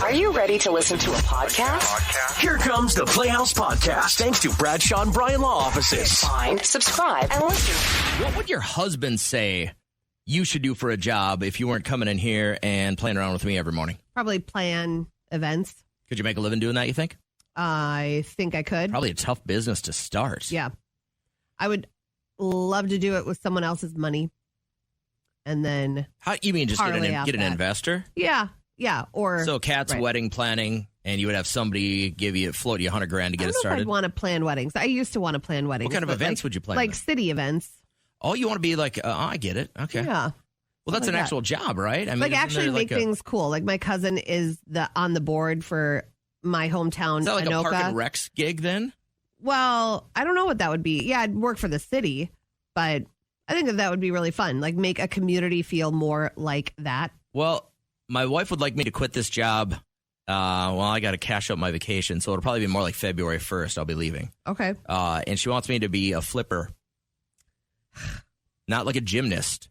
Are you ready to listen to a podcast? Here comes the Playhouse Podcast, thanks to Bradshaw and Bryan Law Offices. Find, subscribe, and listen. What would your husband say you should do for a job if you weren't coming in here and playing around with me every morning? Probably plan events. Could you make a living doing that, you think? I think I could. Probably a tough business to start. Yeah. I would love to do it with someone else's money. And then How you mean just get an investor? Yeah. Or so Kat's wedding planning, and you would have somebody float you $100,000 to get it started. I'd want to plan weddings. I used to want to plan weddings. What kind of events would you plan? Like city events. Oh, you want to be like, I get it. Okay. Yeah. Well, that's an actual job, right? I mean, like actually make things cool. Like my cousin is on the board for my hometown. Is that like Anoka. a Park and Recs gig then? Well, I don't know what that would be. Yeah, I'd work for the city, but I think that would be really fun. Like make a community feel more like that. Well, my wife would like me to quit this job. I got to cash up my vacation, so it'll probably be more like February 1st. I'll be leaving. Okay. And she wants me to be a flipper, not like a gymnast,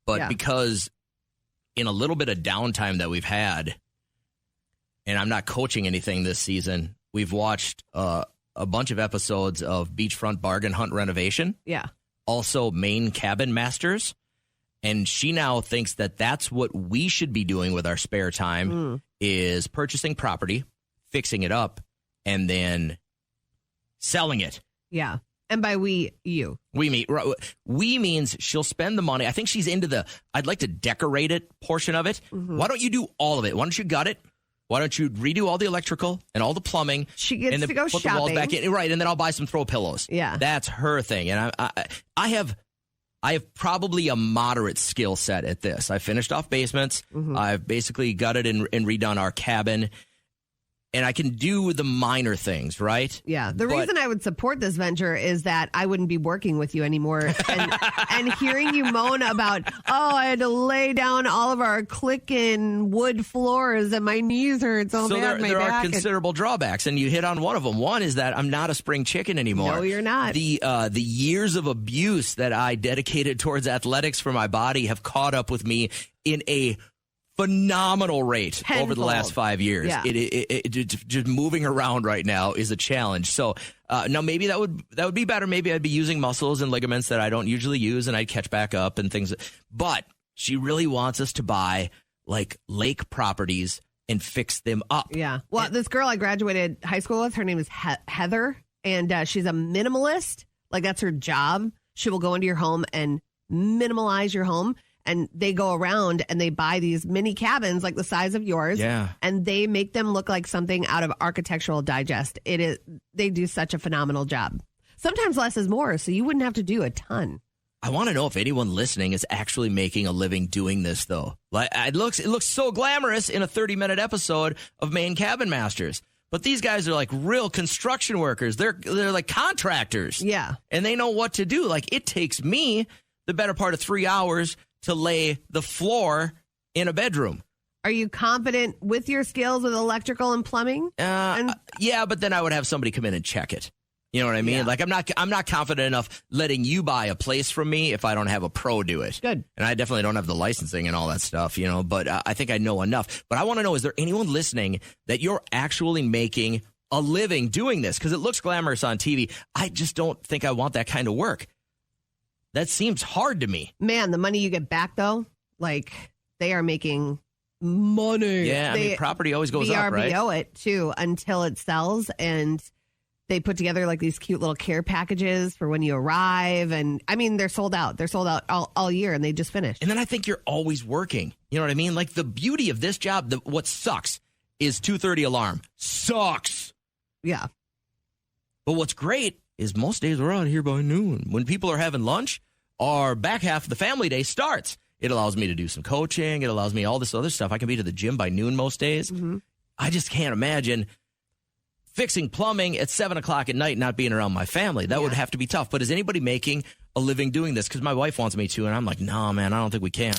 but because in a little bit of downtime that we've had, and I'm not coaching anything this season, we've watched a bunch of episodes of Beachfront Bargain Hunt Renovation. Yeah. Also Maine Cabin Masters. And she now thinks that that's what we should be doing with our spare time is purchasing property, fixing it up, and then selling it. Yeah. And by we, you. We means she'll spend the money. I think she's into I'd like to decorate it portion of it. Mm-hmm. Why don't you do all of it? Why don't you gut it? Why don't you redo all the electrical and all the plumbing? She gets and then to go put shopping. The walls back in. Right, and then I'll buy some throw pillows. Yeah. That's her thing. And I have probably a moderate skill set at this. I finished off basements. Mm-hmm. I've basically gutted and redone our cabin. And I can do the minor things, right? Yeah. The reason I would support this venture is that I wouldn't be working with you anymore. And hearing you moan about, I had to lay down all of our clicking wood floors and my knees hurt so bad. There are considerable drawbacks, and you hit on one of them. One is that I'm not a spring chicken anymore. No, you're not. The years of abuse that I dedicated towards athletics for my body have caught up with me in a phenomenal rate over the last 5 years. Yeah. It just moving around right now is a challenge. So now maybe that would be better. Maybe I'd be using muscles and ligaments that I don't usually use, and I'd catch back up and things. But she really wants us to buy like lake properties and fix them up. Yeah. Well, this girl I graduated high school with, her name is Heather, and she's a minimalist. Like that's her job. She will go into your home and minimalize your home. And they go around and they buy these mini cabins like the size of yours. Yeah. And they make them look like something out of Architectural Digest. They do such a phenomenal job. Sometimes less is more, so you wouldn't have to do a ton. I want to know if anyone listening is actually making a living doing this, though. Like it looks so glamorous in a 30-minute episode of Maine Cabin Masters. But these guys are like real construction workers. They're like contractors. Yeah. And they know what to do. Like it takes me the better part of 3 hours to lay the floor in a bedroom. Are you confident with your skills with electrical and plumbing? Yeah, but then I would have somebody come in and check it. You know what I mean? Yeah. Like I'm not confident enough letting you buy a place from me if I don't have a pro do it. Good. And I definitely don't have the licensing and all that stuff, but I think I know enough. But I want to know, is there anyone listening that you're actually making a living doing this? Because it looks glamorous on TV. I just don't think I want that kind of work. That seems hard to me. Man, the money you get back, though, like they are making money. Yeah, property always goes up, right? VRBO it, too, until it sells. And they put together like these cute little care packages for when you arrive. And I mean, they're sold out. They're sold out all year, and they just finished. And then I think you're always working. You know what I mean? Like the beauty of this job, what sucks is 2:30 alarm. Sucks. Yeah. But what's great is most days we're out here by noon. When people are having lunch, our back half of the family day starts. It allows me to do some coaching. It allows me all this other stuff. I can be to the gym by noon most days. Mm-hmm. I just can't imagine fixing plumbing at 7 o'clock at night, not being around my family. That would have to be tough. But is anybody making a living doing this? Because my wife wants me to, and I'm like, no, man, I don't think we can.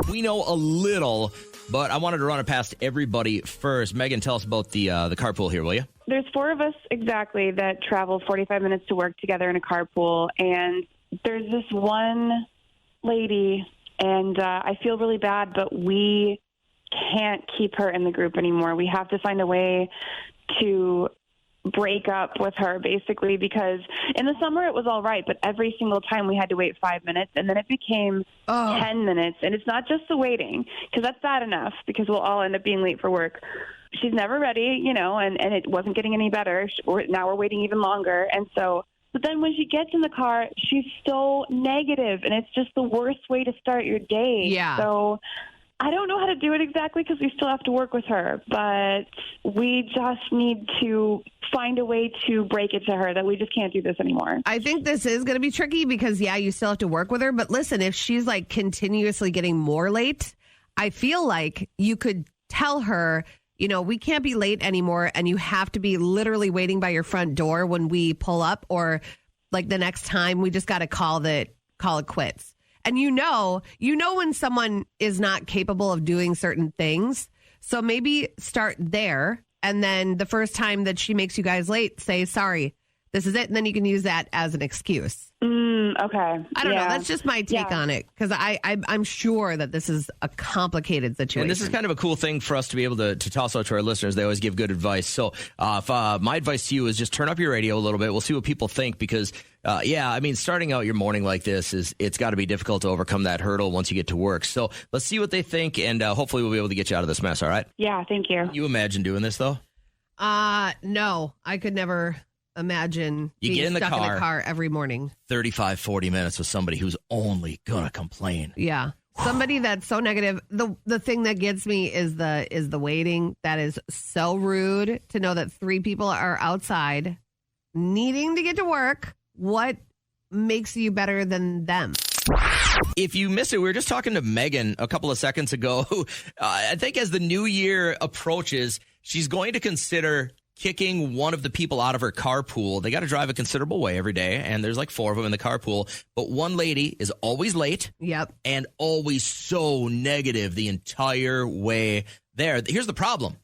We know a little, but I wanted to run it past everybody first. Megan, tell us about the carpool here, will you? There's 4 of us exactly that travel 45 minutes to work together in a carpool, and there's this one lady, and I feel really bad, but we can't keep her in the group anymore. We have to find a way to break up with her, basically, because in the summer it was all right, but every single time we had to wait 5 minutes, and then it became 10 minutes. And it's not just the waiting, because that's bad enough, because we'll all end up being late for work. She's never ready, and it wasn't getting any better. Now we're waiting even longer. And so, but then when she gets in the car, she's so negative, and it's just the worst way to start your day. Yeah. So I don't know how to do it exactly because we still have to work with her, but we just need to find a way to break it to her that we just can't do this anymore. I think this is going to be tricky because, you still have to work with her. But listen, if she's like continuously getting more late, I feel like you could tell her, we can't be late anymore, and you have to be literally waiting by your front door when we pull up, or like the next time we just got to call it quits. And you know when someone is not capable of doing certain things. So maybe start there. And then the first time that she makes you guys late, say, sorry, this is it. And then you can use that as an excuse. Okay. I don't know. That's just my take on it. Because I'm sure that this is a complicated situation. And this is kind of a cool thing for us to be able to toss out to our listeners. They always give good advice. So if my advice to you is just turn up your radio a little bit. We'll see what people think because, starting out your morning like this, it's got to be difficult to overcome that hurdle once you get to work. So let's see what they think, and hopefully we'll be able to get you out of this mess, all right? Yeah, thank you. You imagine doing this, though? No. I could never imagine being stuck in a car every morning. 35, 40 minutes with somebody who's only going to complain. Yeah. Somebody that's so negative. The thing that gets me is the waiting. That is so rude to know that 3 people are outside needing to get to work. What makes you better than them? If you missed it, we were just talking to Megan a couple of seconds ago. I think as the new year approaches, she's going to consider kicking one of the people out of her carpool. They got to drive a considerable way every day, and there's like 4 of them in the carpool. But one lady is always late. Yep. And always so negative the entire way there. Here's the problem.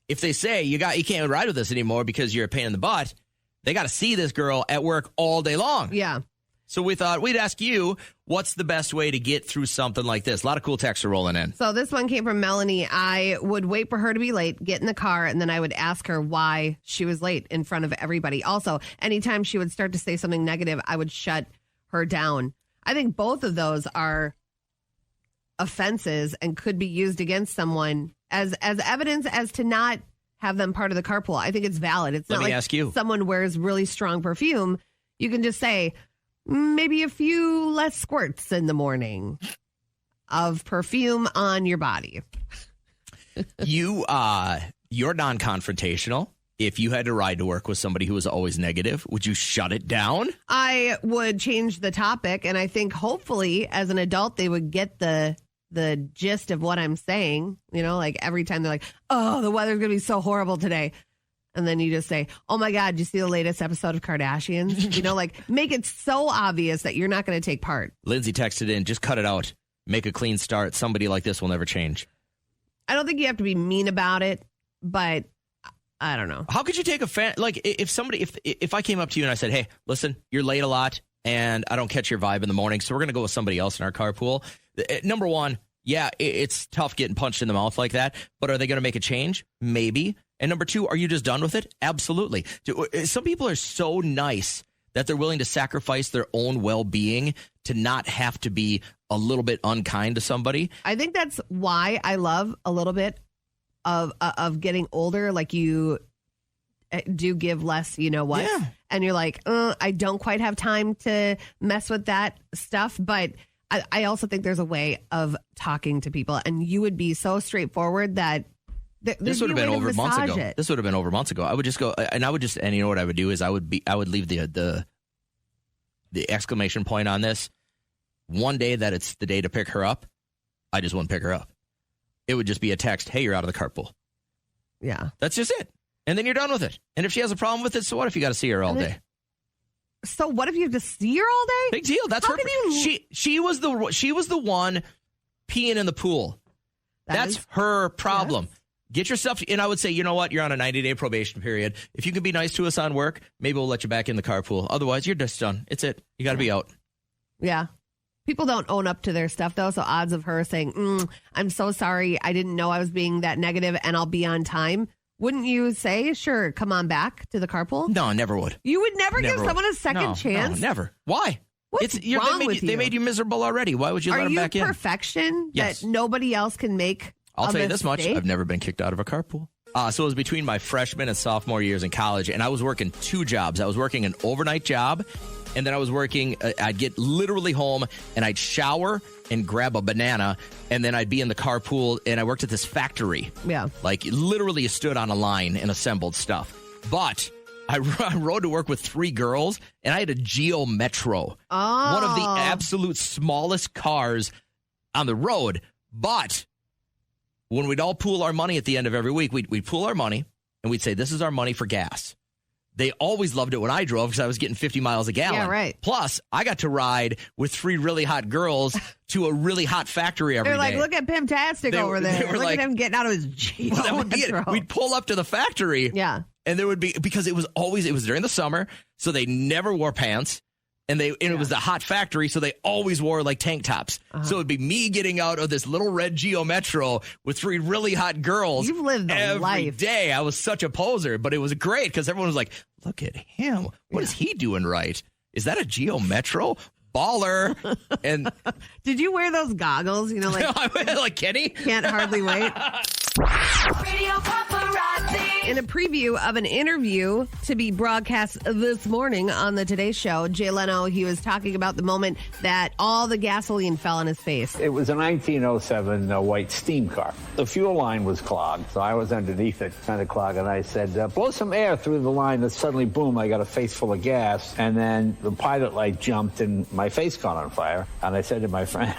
If they say you can't ride with us anymore because you're a pain in the butt, they got to see this girl at work all day long. Yeah. So we thought we'd ask you, what's the best way to get through something like this? A lot of cool texts are rolling in. So this one came from Melanie. I would wait for her to be late, get in the car, and then I would ask her why she was late in front of everybody. Also, anytime she would start to say something negative, I would shut her down. I think both of those are offenses and could be used against someone as evidence as to not have them part of the carpool. I think it's valid. It's not like ask you. Someone wears really strong perfume. You can just say, maybe a few less squirts in the morning of perfume on your body. You're non-confrontational. If you had to ride to work with somebody who was always negative, would you shut it down? I would change the topic, and I think hopefully as an adult they would get the gist of what I'm saying. Like every time they're like, oh, the weather's going to be so horrible today. And then you just say, oh, my God, did you see the latest episode of Kardashians? Like make it so obvious that you're not going to take part. Lindsay texted in, just cut it out. Make a clean start. Somebody like this will never change. I don't think you have to be mean about it, but I don't know. How could you take offense? Like if I came up to you and I said, hey, listen, you're late a lot and I don't catch your vibe in the morning, so we're going to go with somebody else in our carpool. Number one, yeah, it's tough getting punched in the mouth like that, but are they going to make a change? Maybe. And number 2, are you just done with it? Absolutely. Some people are so nice that they're willing to sacrifice their own well-being to not have to be a little bit unkind to somebody. I think that's why I love a little bit of getting older. Like you do give less, Yeah. And you're like, I don't quite have time to mess with that stuff. But I also think there's a way of talking to people, and you would be so straightforward that this would have been over months ago. This would have been over months ago. I would just go, and you know what I would do is I would leave the exclamation point on this. One day that it's the day to pick her up, I just wouldn't pick her up. It would just be a text, hey, you're out of the carpool. Yeah. That's just it. And then you're done with it. And if she has a problem with it, so what if you got to see her all day? So what if you have to see her all day? Big deal. That's How her. can you... She was the one peeing in the pool. That's her problem. Yes. Get yourself, and I would say, you know what? You're on a 90-day probation period. If you can be nice to us on work, maybe we'll let you back in the carpool. Otherwise, you're just done. It's it. You got to be out. Yeah. People don't own up to their stuff, though, so odds of her saying, I'm so sorry, I didn't know I was being that negative, and I'll be on time. Wouldn't you say, sure, come on back to the carpool? No, I never would. You would never give would. someone a second chance? No, never. Why? What's wrong with you? They made you miserable already. Why would you let them back in? Are you perfection Yes. that nobody else can make? I'll tell you this much. I've never been kicked out of a carpool. So it was between my freshman and sophomore years in college, and I was working 2 jobs. I was working an overnight job, and then I was working, I'd get literally home, and I'd shower and grab a banana, and then I'd be in the carpool, and I worked at this factory. Yeah. Like, literally stood on a line and assembled stuff. But I rode to work with 3 girls, and I had a Geo Metro. Oh. One of the absolute smallest cars on the road. But when we'd all pool our money at the end of every week, we'd pool our money, and we'd say, this is our money for gas. They always loved it when I drove because I was getting 50 miles a gallon. Yeah, right. Plus, I got to ride with 3 really hot girls to a really hot factory every day. They're like, look at Pimtastic over there. Look at him getting out of his Geo that would be it. We'd pull up to the factory. Yeah. And there would be, because it was during the summer, so they never wore pants. And it was the hot factory, so they always wore like tank tops. So it'd be me getting out of this little red Geo Metro with 3 really hot girls. You've lived the every life. day. I was such a poser, but it was great because everyone was like, "Look at him! What is he doing right? Is that a Geo Metro? Baller!" And did you wear those goggles? You know, like Kenny can't hardly wait. Radio Paparazzi. In a preview of an interview to be broadcast this morning on the Today Show, Jay Leno, he was talking about the moment that all the gasoline fell on his face. It was a 1907 white steam car. The fuel line was clogged, so I was underneath it, kind of clogged, and I said, blow some air through the line. And suddenly, boom, I got a face full of gas, and then the pilot light jumped and my face caught on fire. And I said to my friend,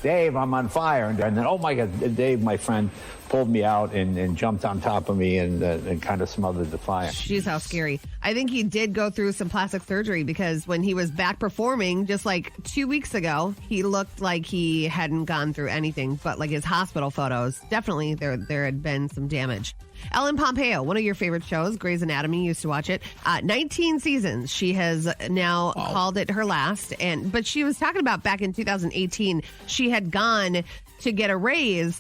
Dave, I'm on fire. And then, oh my God, Dave, my friend, pulled me out and jumped on top of me and kind of smothered the fire. Jeez, how scary. I think he did go through some plastic surgery because when he was back performing just like 2 weeks ago, he looked like he hadn't gone through anything, but like his hospital photos, definitely there had been some damage. Ellen Pompeo, one of your favorite shows, Grey's Anatomy, used to watch it. 19 seasons. She has now called it her last. But she was talking about back in 2018, she had gone to get a raise,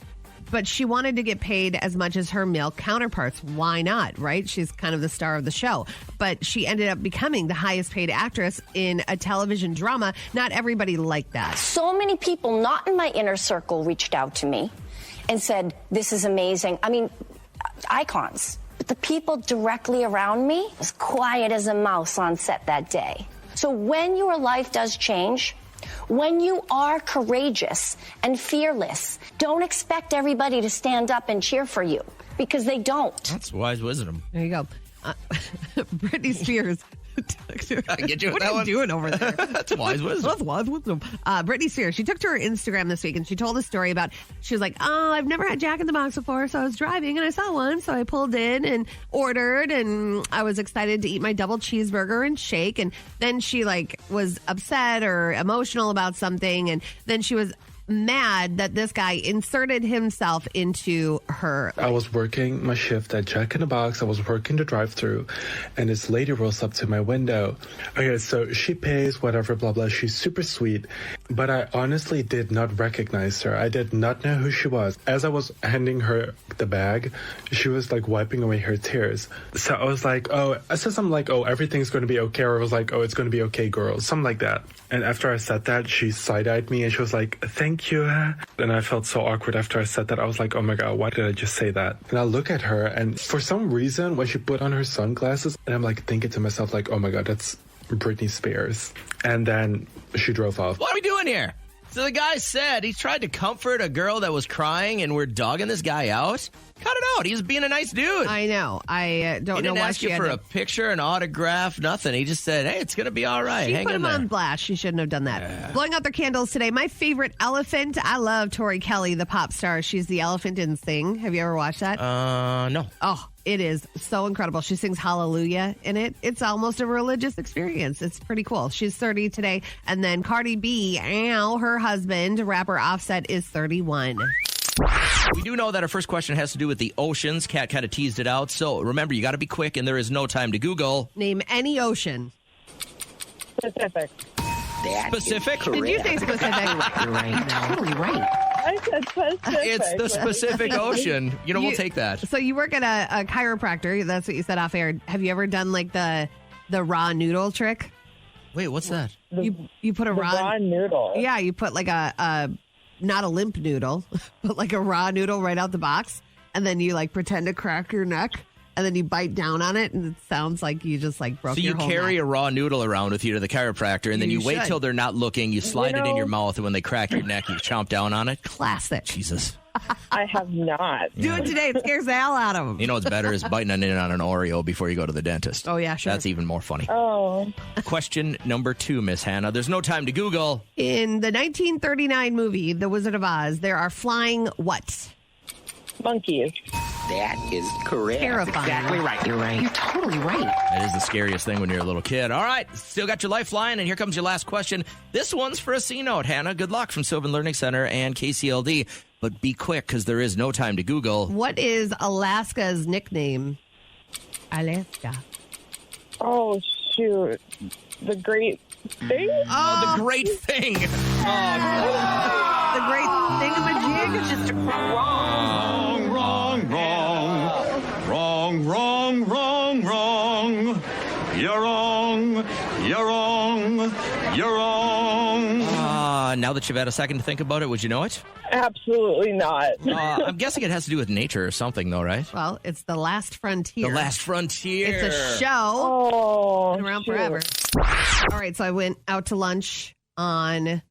but she wanted to get paid as much as her male counterparts. Why not, right? She's kind of the star of the show. But she ended up becoming the highest paid actress in a television drama. Not everybody liked that. So many people not in my inner circle reached out to me and said, this is amazing. I mean, icons. But the people directly around me was quiet as a mouse on set that day. So when your life does change, when you are courageous and fearless, don't expect everybody to stand up and cheer for you, because they don't. That's wise wisdom. There you go. Britney Spears. I get you with what that are one? you doing over there? That's wise wisdom. That's wise wisdom. Britney Spears, she took to her Instagram this week and she told a story about, she was like, I've never had Jack in the Box before, so I was driving and I saw one, so I pulled in and ordered, and I was excited to eat my double cheeseburger and shake, and then she was upset or emotional about something, and then she was mad that this guy inserted himself into her. I was working my shift at Jack in the Box. I was working the drive-thru, and this lady rolls up to my window. Okay, so she pays, whatever, blah, blah. She's super sweet, but I honestly did not recognize her. I did not know who she was. As I was handing her the bag, she was wiping away her tears. So I was like, I said something like, everything's going to be okay. Or I was like, it's going to be okay, girl. Something like that. And after I said that, she side-eyed me and she was like, thank you. And I felt so awkward after I said that. I was like, oh my God, why did I just say that? And I look at her, and for some reason, when she put on her sunglasses, and I'm thinking to myself, oh my God, that's Britney Spears. And then she drove off. What are we doing here? So the guy said he tried to comfort a girl that was crying, and we're dogging this guy out. Cut it out. He's being a nice dude. I know. I don't he know didn't why ask she you had for to... a picture, an autograph, nothing. He just said, hey, it's going to be all right. She Hang put in him there. on blast. She shouldn't have done that. Blowing out their candles today. My favorite elephant. I love Tori Kelly, the pop star. She's the elephant in Sing. Have you ever watched that? No. Oh, it is so incredible. She sings Hallelujah in it. It's almost a religious experience. It's pretty cool. She's 30 today. And then Cardi B, her husband, rapper Offset, is 31. We do know that our first question has to do with the oceans. Kat kind of teased it out. So remember, you got to be quick, and there is no time to Google. Name any ocean. Pacific. Specific? Did you say specific? You're right. Totally right. I said specific. It's the Pacific Ocean. We'll take that. So you work at a chiropractor. That's what you said off air. Have you ever done like the raw noodle trick? Wait, what's that? You put a raw noodle. Yeah, you put like a not a limp noodle, but like a raw noodle right out the box, and then you like pretend to crack your neck, and then you bite down on it, and it sounds like you just like broke your whole So you carry neck. a raw noodle around with you to the chiropractor, and then you wait should. till they're not looking. You slide it in your mouth, and when they crack your neck, you chomp down on it. Classic. Jesus. I have not. Do it today. It scares the hell out of them. You know what's better is biting in on an Oreo before you go to the dentist. Oh, yeah, sure. That's even more funny. Oh. Question number 2, Miss Hannah. There's no time to Google. In the 1939 movie, The Wizard of Oz, there are flying what? Monkeys. That is correct. Terrifying. Exactly right. You're right. You're totally right. That is the scariest thing when you're a little kid. All right, still got your lifeline, and here comes your last question. This one's for a C-Note, Hannah. Good luck from Sylvan Learning Center and KCLD. But be quick, because there is no time to Google. What is Alaska's nickname? Alaska. Oh, shoot. The Great Thing? Oh, the great thing. The great thingamajig is just Wrong, wrong, wrong. Wrong, wrong, wrong, wrong. You're wrong. You're wrong. You're wrong. Now that you've had a second to think about it, would you know it? Absolutely not. I'm guessing it has to do with nature or something, though, right? Well, it's The Last Frontier. The Last Frontier. It's a show. Oh, Been around shoot. forever. All right, so I went out to lunch on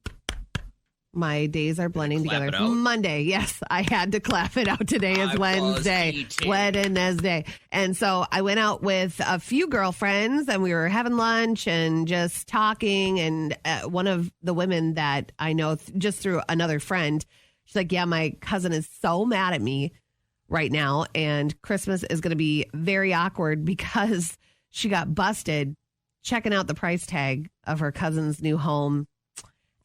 my days are blending Clap together. it out. Monday, yes, I had to clap it out. Today is I was Wednesday. eating. Wednesday. And so I went out with a few girlfriends and we were having lunch and just talking. And one of the women that I know just through another friend, she's like, yeah, my cousin is so mad at me right now. And Christmas is going to be very awkward because she got busted checking out the price tag of her cousin's new home.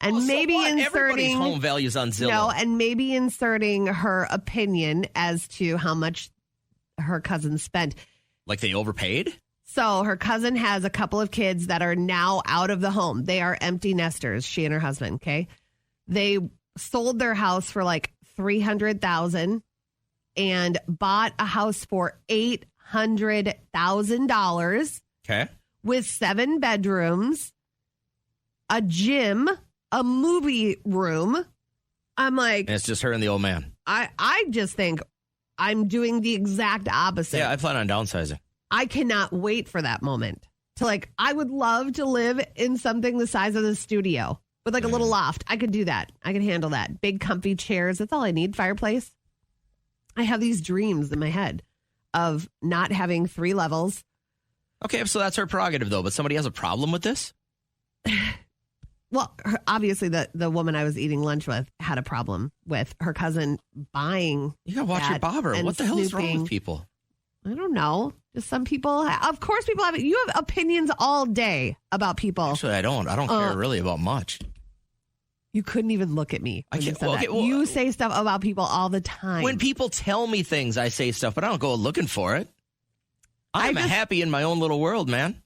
And Oh, so maybe what? Everybody's inserting home values on Zillow. no, and maybe inserting her opinion as to how much her cousin spent. Like they overpaid? So her cousin has a couple of kids that are now out of the home. They are empty nesters, she and her husband, okay? They sold their house for like $300,000 and bought a house for $800,000 Okay. with 7 bedrooms, a gym, a movie room. I'm like, And it's just her and the old man. I just think I'm doing the exact opposite. Yeah, I plan on downsizing. I cannot wait for that moment to like, I would love to live in something the size of the studio with like a little loft. I could do that. I could handle that. Big comfy chairs. That's all I need. Fireplace. I have these dreams in my head of not having 3 levels. Okay, so that's her prerogative, though. But somebody has a problem with this? Well, obviously the woman I was eating lunch with had a problem with her cousin buying. You gotta watch your that bobber. and What the hell is wrong snooping. with people? I don't know. Just some people. Of course, people have. You have opinions all day about people. Actually, I don't. I don't care really about much. You couldn't even look at me. When I you can't- said well, that. okay, well, you say stuff about people all the time. When people tell me things, I say stuff, but I don't go looking for it. I'm happy in my own little world, man.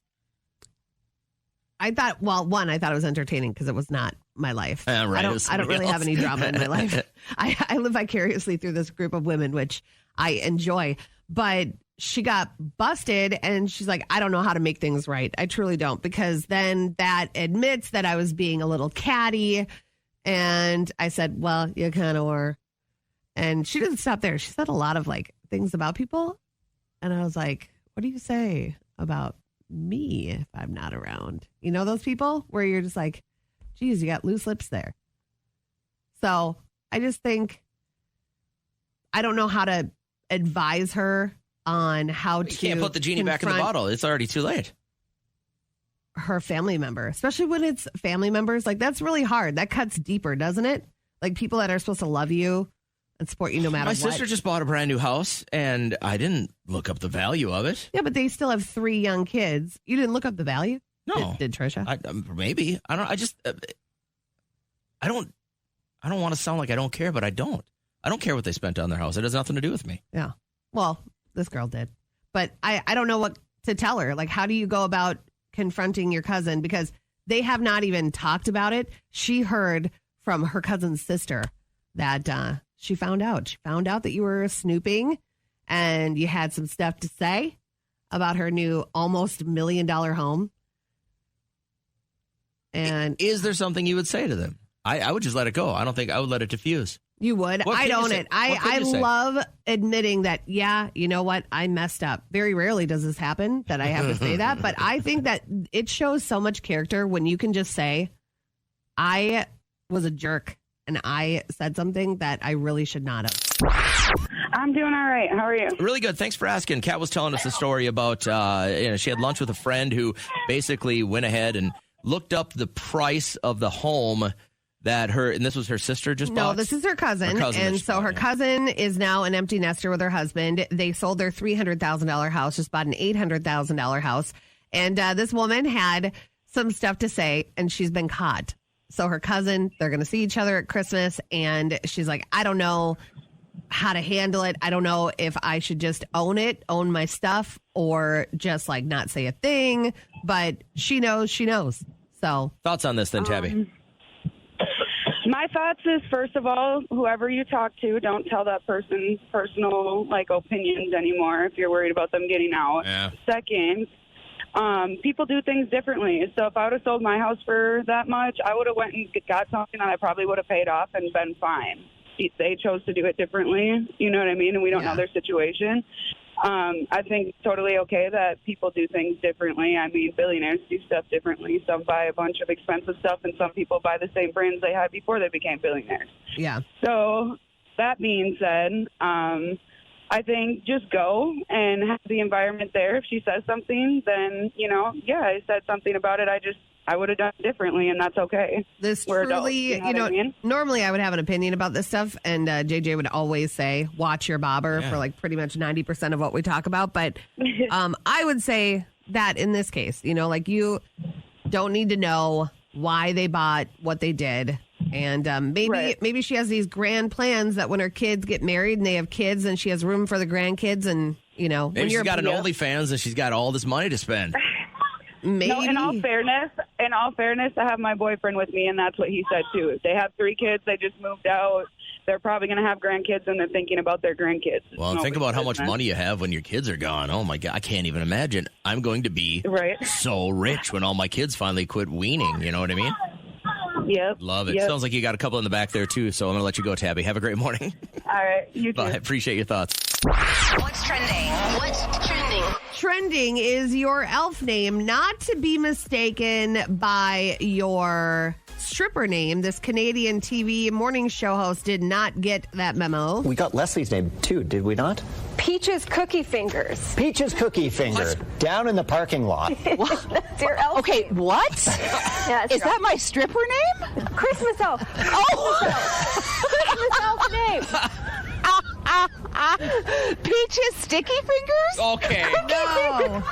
I thought, well, one, I thought it was entertaining because it was not my life. Right, I it was don't somebody really have else. any drama in my life. I live vicariously through this group of women, which I enjoy. But she got busted and she's like, I don't know how to make things right. I truly don't, because then that admits that I was being a little catty. And I said, well, you kind of were. And she didn't stop there. She said a lot of like things about people. And I was like, what do you say about me if I'm not around? You know, those people where you're just like, geez, you got loose lips there. So I just think, I don't know how to advise her on how You to can't put the genie back in the confront bottle. It's already too late. her family member, especially when it's family members. Like, that's really hard. That cuts deeper, doesn't it? Like, people that are supposed to love you and support you no matter My what. sister just bought a brand new house, and I didn't look up the value of it. Yeah, but they still have 3 young kids. You didn't look up the value? No. Did Trisha? Maybe. I don't. I just. I don't. I don't want to sound like I don't care, but I don't. I don't care what they spent on their house. It has nothing to do with me. Yeah. Well, this girl did. But I don't know what to tell her. Like, how do you go about confronting your cousin? Because they have not even talked about it. She heard from her cousin's sister that she found out. She found out that you were snooping and you had some stuff to say about her new almost $1 million home. And is there something you would say to them? I would just let it go. I don't think I would let it diffuse. You would. What I could you don't say? it. What could I you say? love admitting that, yeah, you know what? I messed up. Very rarely does this happen that I have to say that. But I think that it shows so much character when you can just say, I was a jerk and I said something that I really should not have. I'm doing all right. How are you? Really good. Thanks for asking. Kat was telling us the story about she had lunch with a friend who basically went ahead and looked up the price of the home that and this was her sister just bought? No, this is her cousin. that she bought, her yeah. cousin is now an empty nester with her husband. They sold their $300,000 house, just bought an $800,000 house. And this woman had some stuff to say, and she's been caught. So her cousin, they're going to see each other at Christmas, and she's like, I don't know how to handle it. I don't know if I should just own my stuff, or just like not say a thing. But she knows. So thoughts on this then, Tabby? My thoughts is, first of all, whoever you talk to, don't tell that person's personal opinions anymore if you're worried about them getting out. Yeah. Second, people do things differently. So if I would have sold my house for that much, I would have went and got something that I probably would have paid off and been fine. They chose to do it differently, you know what I mean? And we don't know their situation. I think it's totally okay that people do things differently. I mean, billionaires do stuff differently. Some buy a bunch of expensive stuff, and some people buy the same brands they had before they became billionaires. yeah. So that being said, I think just go and have the environment there. If she says something, then, I said something about it. I would have done it differently, and that's okay. This We're truly, adults, you know what I mean? normally I would have an opinion about this stuff, and JJ would always say, watch your bobber for like pretty much 90% of what we talk about. But I would say that in this case, you don't need to know why they bought what they did. And maybe she has these grand plans that when her kids get married and they have kids and she has room for the grandkids, and, Maybe when she's got an OnlyFans and she's got all this money to spend. maybe. No, in all fairness, I have my boyfriend with me, and that's what he said too. They have 3 kids. They just moved out. They're probably going to have grandkids, and they're thinking about their grandkids. Well, and think about how much money you have when your kids are gone. Oh, my God. I can't even imagine. I'm going to be so rich when all my kids finally quit weaning. You know what I mean? Yep. Love it. Yep. Sounds like you got a couple in the back there, too. So I'm going to let you go, Tabby. Have a great morning. All right. You too. Bye. Appreciate your thoughts. What's trending? What's trending? Trending is your elf name, not to be mistaken by your stripper name. This Canadian TV morning show host did not get that memo. We got Leslie's name too, did we not? Peach's Cookie Fingers. Peach's Cookie Finger, down in the parking lot. That's your elf. Okay, what? Yeah, Is that my stripper name? Christmas elf? Oh! Christmas elf name. Peach's Sticky Fingers? Okay. No.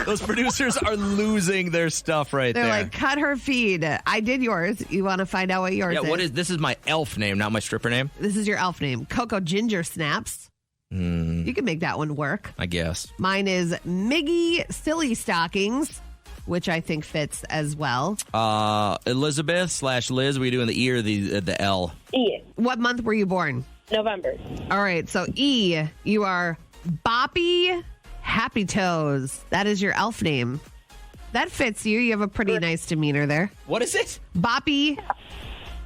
Those producers are losing their stuff right They're there. like, cut her feed. I did yours. You want to find out what yours is? This is my elf name, not my stripper name? This is your elf name. Cocoa Ginger Snaps. You can make that one work. I guess. Mine is Miggy Silly Stockings, which I think fits as well. Elizabeth/Liz, were you doing the E or the L? E. What month were you born? November. All right, so E, you are Boppy Happy Toes. That is your elf name. That fits you. You have a pretty nice demeanor there. What is it? Boppy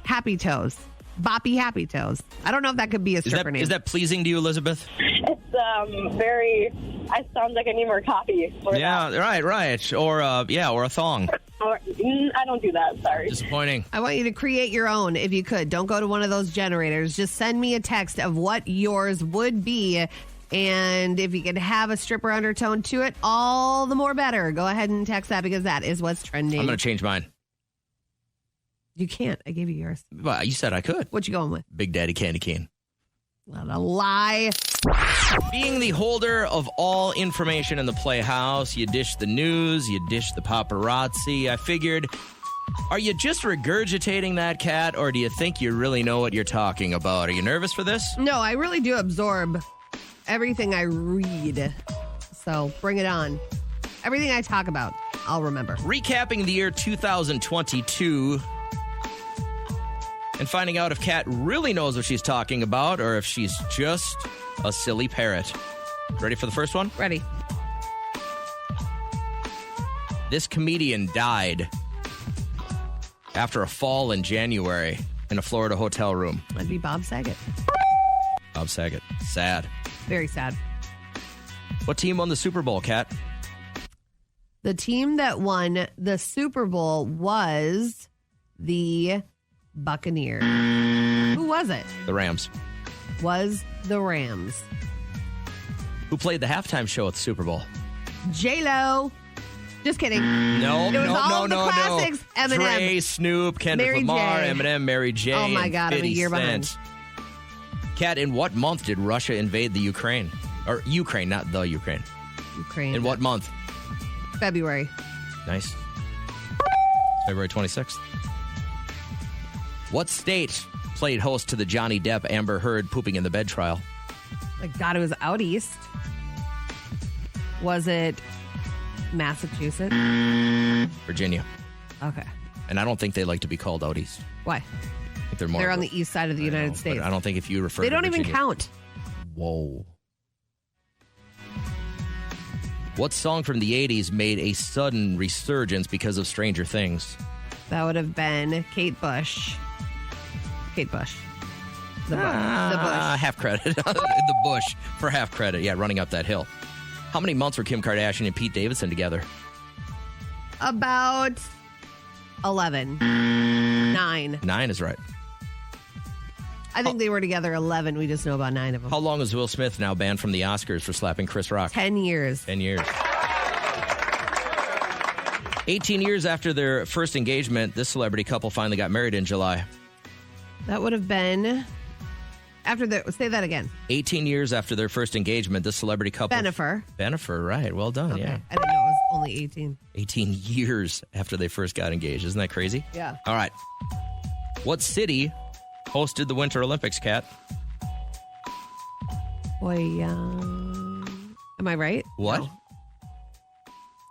Happy Toes. Boppy Happy Toes. I don't know if that could be a stripper name. Is that pleasing to you, Elizabeth? It's very. I sound like I need more coffee. Yeah, right. Or a thong. I don't do that. Sorry. Disappointing. I want you to create your own if you could. Don't go to one of those generators. Just send me a text of what yours would be. And if you could have a stripper undertone to it, all the more better. Go ahead and text that because that is what's trending. I'm going to change mine. You can't. I gave you yours. Well, you said I could. What you going with? Big Daddy Candy Cane. Not a lie. Being the holder of all information in the Playhouse, you dish the news, you dish the paparazzi. I figured, are you just regurgitating that, Kat, or do you think you really know what you're talking about? Are you nervous for this? No, I really do absorb everything I read. So bring it on. Everything I talk about. I'll remember. Recapping the year 2022 and finding out if Kat really knows what she's talking about or if she's just a silly parrot. Ready for the first one? Ready. This comedian died after a fall in January in a Florida hotel room. That'd be Bob Saget. Bob Saget. Sad. Very sad. What team won the Super Bowl, Kat? The team that won the Super Bowl was the Buccaneers. Who was it? The Rams. Was the Rams. Who played the halftime show at the Super Bowl? J-Lo. Just kidding. No, It was all the classics. Eminem. Dre, Snoop, Kendrick Mary Lamar, J. Eminem, Mary J. Oh, my and God, I'm a 50 year behind. Cent. Kat, in what month did Russia invade the Ukraine? Or Ukraine, not the Ukraine. Ukraine. In what month? February. Nice. February 26th. What state played host to the Johnny Depp Amber Heard pooping in the bed trial? Like, God, it was out east. Was it Massachusetts? Virginia. Okay. And I don't think they like to be called out east. Why? I think they're more. They're on the east side of the United States. But I don't think if you refer They to don't even Virginia- count. Whoa. What song from the 80s made a sudden resurgence because of Stranger Things? That would have been Kate Bush. Kate Bush. The Bush. Half credit. The Bush for half credit. Yeah, running up that hill. How many months were Kim Kardashian and Pete Davidson together? About 11. 9. 9 is right. I think they were together 11. We just know about 9 of them. How long is Will Smith now banned from the Oscars for slapping Chris Rock? 10 years. 10 years. 18 years after their first engagement, this celebrity couple finally got married in July. That would have been after the. Say that again. 18 years after their first engagement, this celebrity couple. Bennifer, right. Well done, Okay. yeah. I didn't know it was only 18. 18 years after they first got engaged. Isn't that crazy? Yeah. All right. What city hosted the Winter Olympics, Kat? Boy, am I right? What? No.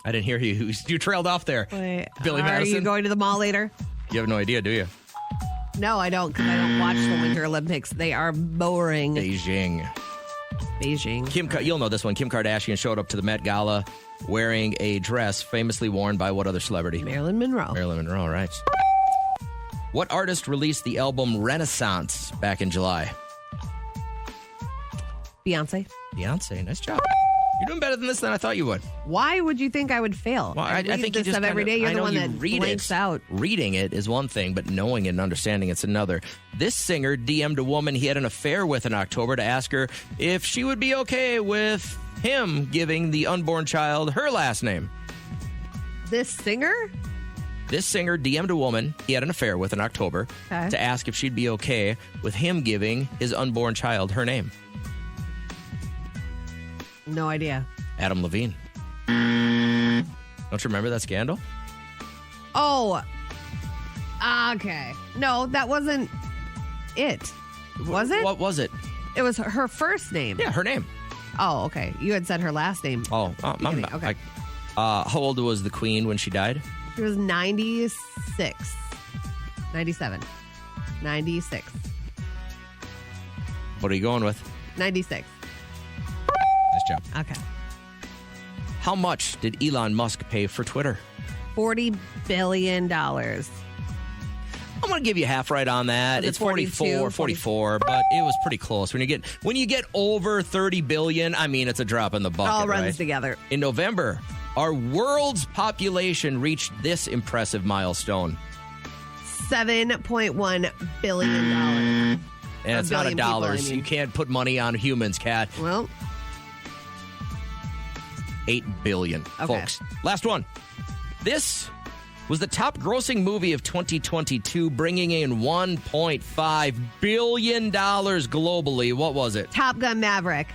I didn't hear you. You trailed off there. Wait, Billy are Madison? you going to the mall later? You have no idea, do you? No, I don't, because I don't watch the Winter Olympics. They are boring. Beijing. You'll know this one. Kim Kardashian showed up to the Met Gala wearing a dress famously worn by what other celebrity? Marilyn Monroe. Marilyn Monroe, right. What artist released the album Renaissance back in July? Beyonce. Beyonce. Nice job. You're doing better than this than I thought you would. Why would you think I would fail? Well, I read think this you just stuff every day. You're the one that blanks out. Reading it is one thing, but knowing it and understanding it's another. This singer DM'd a woman he had an affair with in October to ask her if she would be okay with him giving the unborn child her last name. This singer? This singer DM'd a woman he had an affair with in October to ask if she'd be okay with him giving his unborn child her name. No idea. Adam Levine. Don't you remember that scandal? Oh. Okay. No, that wasn't it. Was it? What was it? It was her first name. Yeah, her name. Oh, okay. You had said her last name. Oh, okay. How old was the queen when she died? She was 96. 97. 96. What are you going with? 96. Nice job. Okay. How much did Elon Musk pay for Twitter? $40 billion. I'm going to give you half right on that. Was it It's 44, but it was pretty close. When you get over 30 billion, I mean, it's a drop in the bucket. It all runs right? together. In November, our world's population reached this impressive milestone. $7.1 billion. And it's not a billion dollars. people, I mean. You can't put money on humans, Kat. Well, 8 billion, Okay. folks. Last one. This was the top grossing movie of 2022, bringing in $1.5 billion globally. What was it? Top Gun Maverick.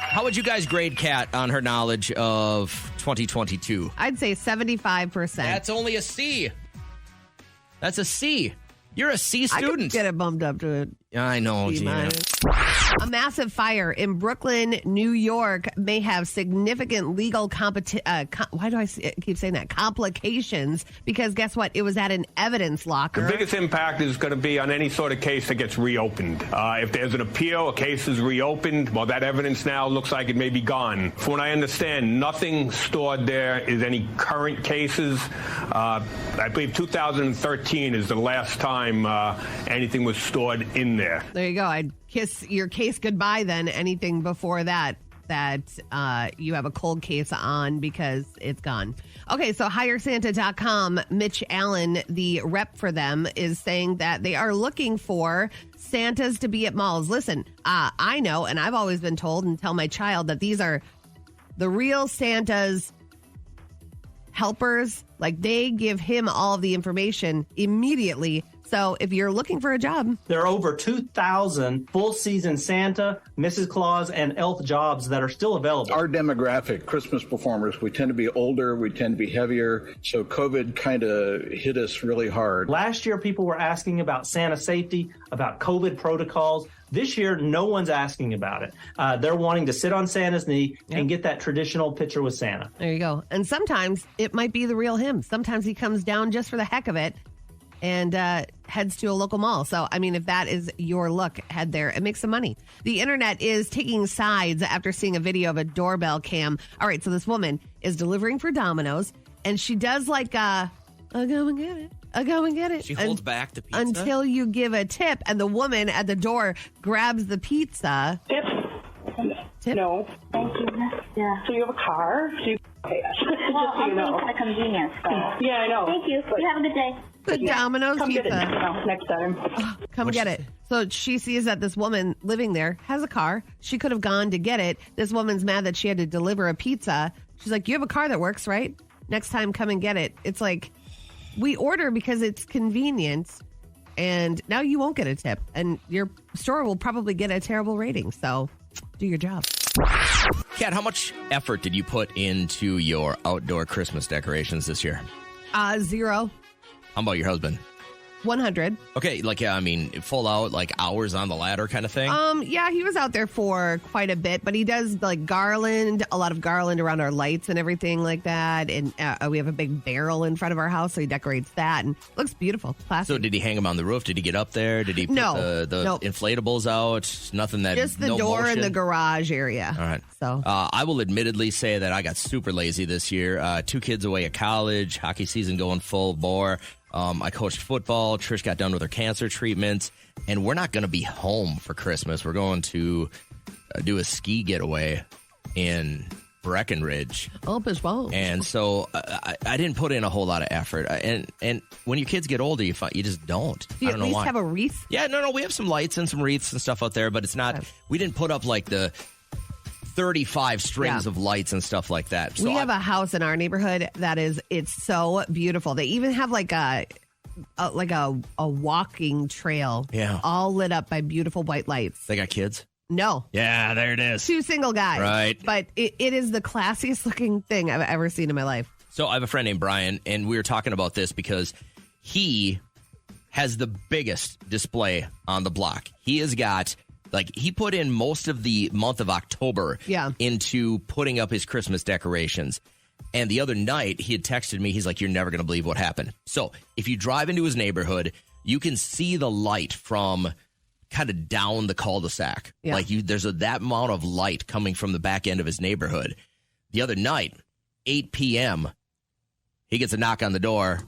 How would you guys grade Kat on her knowledge of 2022? I'd say 75%. That's only a C. That's a C. You're a C I could student. get it bumped up to I know, Gina. A massive fire in Brooklyn, New York may have significant legal why do I keep saying that? Complications, because guess what? It was at an evidence locker. The biggest impact is going to be on any sort of case that gets reopened. If there's an appeal, a case is reopened, well, that evidence now looks like it may be gone. From what I understand, nothing stored there is any current cases. I believe 2013 is the last time anything was stored in there. There you go. I'd kiss your case goodbye then. Anything before that you have a cold case on, because it's gone. Okay, so HireSanta.com, Mitch Allen, the rep for them, is saying that they are looking for Santas to be at malls. Listen, I know, and I've always been told and tell my child that these are the real Santa's helpers. Like, they give him all of the information immediately. So if you're looking for a job, there are over 2,000 full season Santa, Mrs. Claus, and elf jobs that are still available. Our demographic, Christmas performers, we tend to be older, we tend to be heavier. So COVID kind of hit us really hard. Last year, people were asking about Santa safety, about COVID protocols. This year, no one's asking about it. They're wanting to sit on Santa's knee and get that traditional picture with Santa. There you go. And sometimes it might be the real him. Sometimes he comes down just for the heck of it and heads to a local mall. So, I mean, if that is your look, head there and make some money. The internet is taking sides after seeing a video of a doorbell cam. All right, so this woman is delivering for Domino's, and she does like I'll go and get it. I'll go and get it. She holds back the pizza until you give a tip, and the woman at the door grabs the pizza. Tip? No. Thank you. Yeah. So you have a car? So you pay us. Well, Just so you know. for the convenience, though. Yeah, I know. Thank you. You have a good day. The Domino's Come pizza. get it next time. Come get it. So she sees that this woman living there has a car. She could have gone to get it. This woman's mad that she had to deliver a pizza. She's like, you have a car that works, right? Next time, come and get it. It's like, we order because it's convenient, and now you won't get a tip, and your store will probably get a terrible rating. So do your job. Kat, how much effort did you put into your outdoor Christmas decorations this year? 0. How about your husband? 100. Okay, like, I mean, full out, like hours on the ladder kind of thing? Yeah, he was out there for quite a bit, but he does like garland, a lot of garland around our lights and everything like that. And we have a big barrel in front of our house, so he decorates that, and it looks beautiful. Classic. So did he hang them on the roof? Did he get up there? Did he put the inflatables out? Nothing that... Just the no door motion? and the garage area. All right. So I will admittedly say that I got super lazy this year. 2 kids away at college, hockey season going full bore. I coached football. Trish got done with her cancer treatments, and we're not going to be home for Christmas. We're going to do a ski getaway in Breckenridge. Oh, Bishbone. And so I didn't put in a whole lot of effort. And when your kids get older, you just don't. Do you I don't know at least why. have a wreath? Yeah, no, we have some lights and some wreaths and stuff out there, but it's not. We didn't put up like the 35 strings of lights and stuff like that. So we have a house in our neighborhood that it's so beautiful. They even have like a walking trail, all lit up by beautiful white lights. They got kids? No. Yeah, there it is. 2 single guys. Right. But it is the classiest looking thing I've ever seen in my life. So I have a friend named Brian, and we were talking about this because he has the biggest display on the block. He has got... Like, he put in most of the month of October into putting up his Christmas decorations. And the other night, he had texted me. He's like, you're never going to believe what happened. So if you drive into his neighborhood, you can see the light from kind of down the cul-de-sac. Yeah. Like, there's that amount of light coming from the back end of his neighborhood. The other night, 8 p.m., he gets a knock on the door.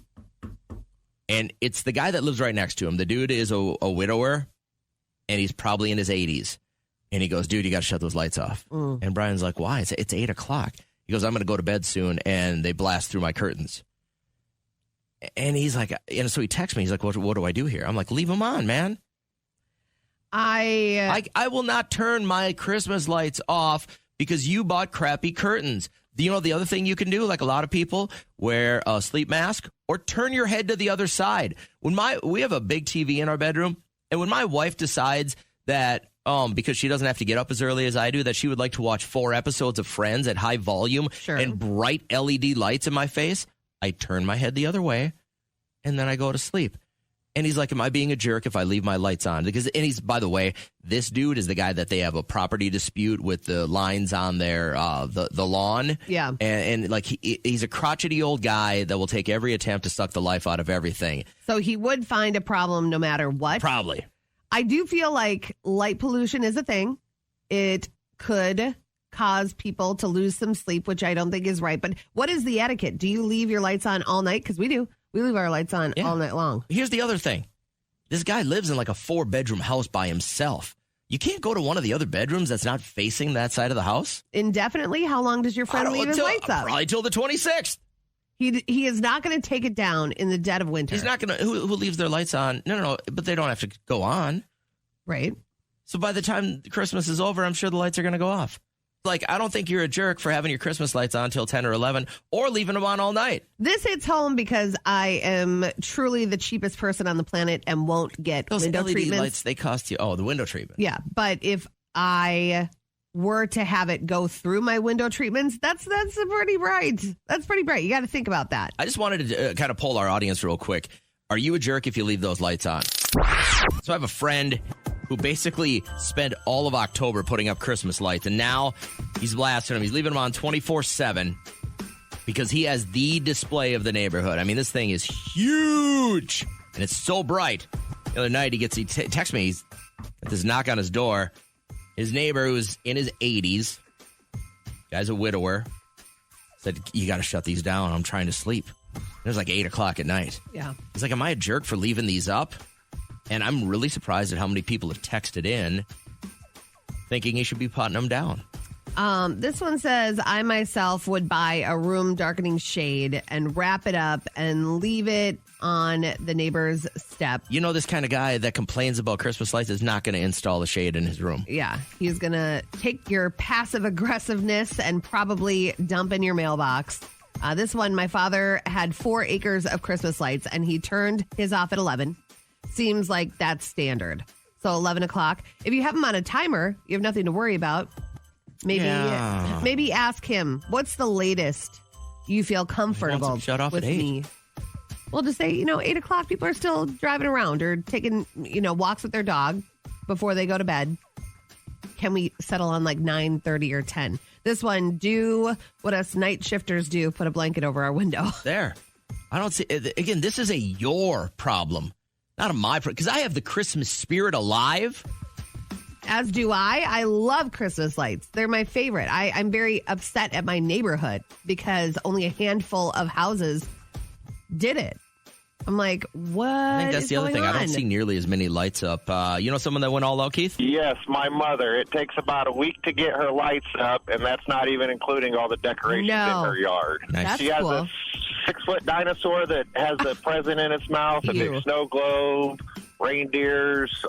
And it's the guy that lives right next to him. The dude is a widower. And he's probably in his 80s. And he goes, dude, you got to shut those lights off. And Brian's like, why? It's 8 o'clock. He goes, I'm going to go to bed soon. And they blast through my curtains. And he's like, and so he texts me. He's like, what do I do here? I'm like, leave them on, man. I will not turn my Christmas lights off because you bought crappy curtains. You know, the other thing you can do, like a lot of people, wear a sleep mask or turn your head to the other side. We have a big TV in our bedroom. And when my wife decides that, because she doesn't have to get up as early as I do, that she would like to watch 4 episodes of Friends at high volume and bright LED lights in my face, I turn my head the other way, and then I go to sleep. And he's like, am I being a jerk if I leave my lights on? And he's, by the way, this dude is the guy that they have a property dispute with the lines on their the lawn. Yeah. And like he's a crotchety old guy that will take every attempt to suck the life out of everything. So he would find a problem no matter what. Probably. I do feel like light pollution is a thing. It could cause people to lose some sleep, which I don't think is right. But what is the etiquette? Do you leave your lights on all night? Because we do. We leave our lights on all night long. Here's the other thing. This guy lives in like a 4-bedroom house by himself. You can't go to one of the other bedrooms that's not facing that side of the house? Indefinitely? How long does your friend leave his lights up? Probably till the 26th. He is not going to take it down in the dead of winter. He's not going to. Who leaves their lights on? No. But they don't have to go on. Right. So by the time Christmas is over, I'm sure the lights are going to go off. Like, I don't think you're a jerk for having your Christmas lights on till 10 or 11 or leaving them on all night. This hits home because I am truly the cheapest person on the planet and won't get Those window LED treatments. lights, they cost you. Oh, the window treatment. Yeah. But if I were to have it go through my window treatments, that's pretty bright. That's pretty bright. You got to think about that. I just wanted to kind of poll our audience real quick. Are you a jerk if you leave those lights on? So I have a friend who basically spent all of October putting up Christmas lights, and now he's blasting them. He's leaving them on 24/7 because he has the display of the neighborhood. I mean, this thing is huge, and it's so bright. The other night, he texts me. He's got this knock on his door. His neighbor, who's in his 80s, guy's a widower, said, you got to shut these down. I'm trying to sleep. It was like 8 o'clock at night. Yeah. He's like, am I a jerk for leaving these up? And I'm really surprised at how many people have texted in thinking he should be putting them down. This one says, I myself would buy a room darkening shade and wrap it up and leave it on the neighbor's step. You know, this kind of guy that complains about Christmas lights is not going to install a shade in his room. Yeah. He's going to take your passive aggressiveness and probably dump in your mailbox. This one, my father had 4 acres of Christmas lights and he turned his off at 11. Seems like that's standard. So 11 o'clock. If you have him on a timer, you have nothing to worry about. Maybe ask him, what's the latest you feel comfortable shut off with at 8. me? Well, just say, 8 o'clock, people are still driving around or taking, walks with their dog before they go to bed. Can we settle on like 9:30 or 10? This one, do what us night shifters do, put a blanket over our window. There. I don't see, again, this is your problem, not a my problem, because I have the Christmas spirit alive. As do I. I love Christmas lights. They're my favorite. I'm very upset at my neighborhood because only a handful of houses did it. I'm like, what? I think that's the other thing. I don't see nearly as many lights up. You know someone that went all out, Keith? Yes, my mother. It takes about a week to get her lights up, and that's not even including all the decorations in her yard. Nice. She has a 6-foot dinosaur that has a present in its mouth, a big snow globe, reindeers,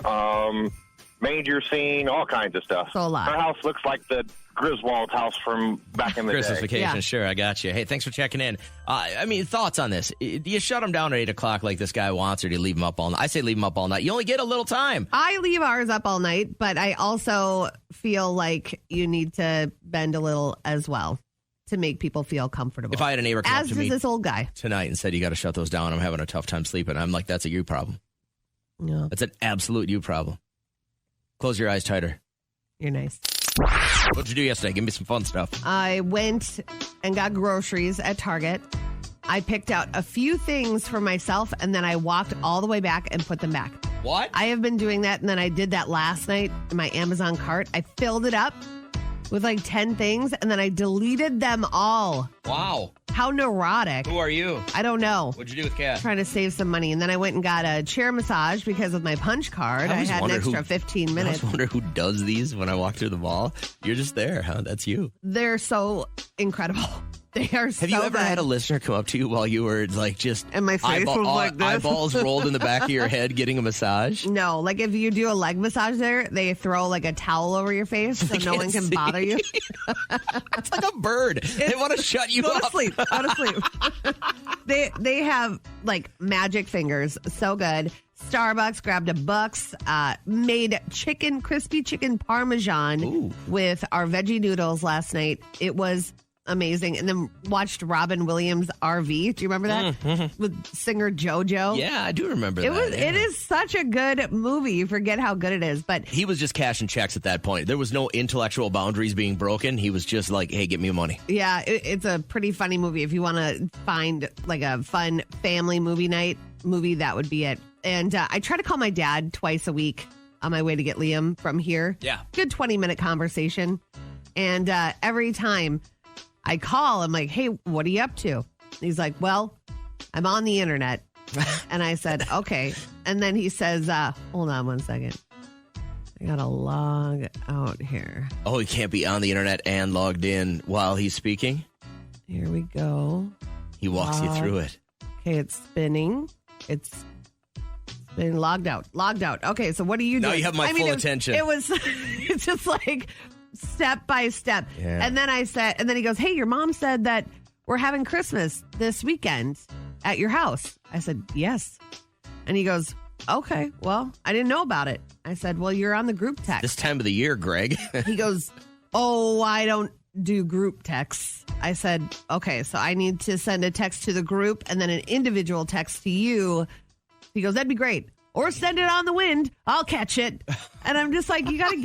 manger scene, all kinds of stuff. So a lot. Her house looks like the Griswold house from back in the Christmas day. vacation, sure, I got you. Hey, thanks for checking in. Thoughts on this? Do you shut them down at 8 o'clock like this guy wants, or do you leave them up all night? I say leave them up all night. You only get a little time. I leave ours up all night, but I also feel like you need to bend a little as well to make people feel comfortable. If I had a neighbor come up as to does me this old guy tonight and said, you got to shut those down, I'm having a tough time sleeping, I'm like, that's a you problem. Yeah. That's an absolute you problem. Close your eyes tighter. You're nice. What'd you do yesterday? Give me some fun stuff. I went and got groceries at Target. I picked out a few things for myself, and then I walked all the way back and put them back. What? I have been doing that, and then I did that last night in my Amazon cart. I filled it up with like 10 things, and then I deleted them all. Wow. How neurotic. Who are you? I don't know. What'd you do with Kat? Trying to save some money. And then I went and got a chair massage because of my punch card. I had an extra 15 minutes. I always wonder who does these when I walk through the mall. You're just there, huh? That's you. They're so incredible. They are so Have you ever good. had a listener come up to you while you were like just and my face was like this? Eyeballs rolled in the back of your head getting a massage? No, like if you do a leg massage there, they throw like a towel over your face so no one can bother you. It's like a bird. They want to shut you up. Go to sleep. Go to sleep. They have like magic fingers. So good. Starbucks grabbed a Bucks, made crispy chicken parmesan with our veggie noodles last night. It was amazing. And then watched Robin Williams' RV. Do you remember that? With singer JoJo? Yeah, I do remember that. It is such a good movie. You forget how good it is. But he was just cashing checks at that point. There was no intellectual boundaries being broken. He was just like, hey, get me money. Yeah, it's a pretty funny movie. If you want to find like a fun family movie night movie, that would be it. And I try to call my dad twice a week on my way to get Liam from here. Yeah. Good 20-minute conversation. And every time I call, I'm like, hey, what are you up to? And he's like, well, I'm on the internet. And I said, okay. And then he says, hold on one second. I got to log out here. Oh, he can't be on the internet and logged in while he's speaking? Here we go. He walks you through it. Okay, it's spinning. It's been logged out. Okay, so what are you doing? Now you have my full attention. It was it's just like step by step. Yeah. And then he goes, hey, your mom said that we're having Christmas this weekend at your house. I said, yes. And he goes, okay, well, I didn't know about it. I said, well, you're on the group text. This time of the year, Greg. He goes, oh, I don't do group texts. I said, okay, so I need to send a text to the group and then an individual text to you. He goes, that'd be great. Or send it on the wind. I'll catch it. And I'm just like, you gotta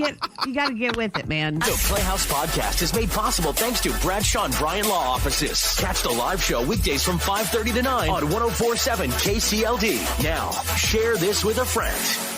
get with it, man. The Playhouse Podcast is made possible thanks to Bradshaw and Bryan Law Offices. Catch the live show weekdays from 5:30 to 9 on 104.7 KCLD. Now, share this with a friend.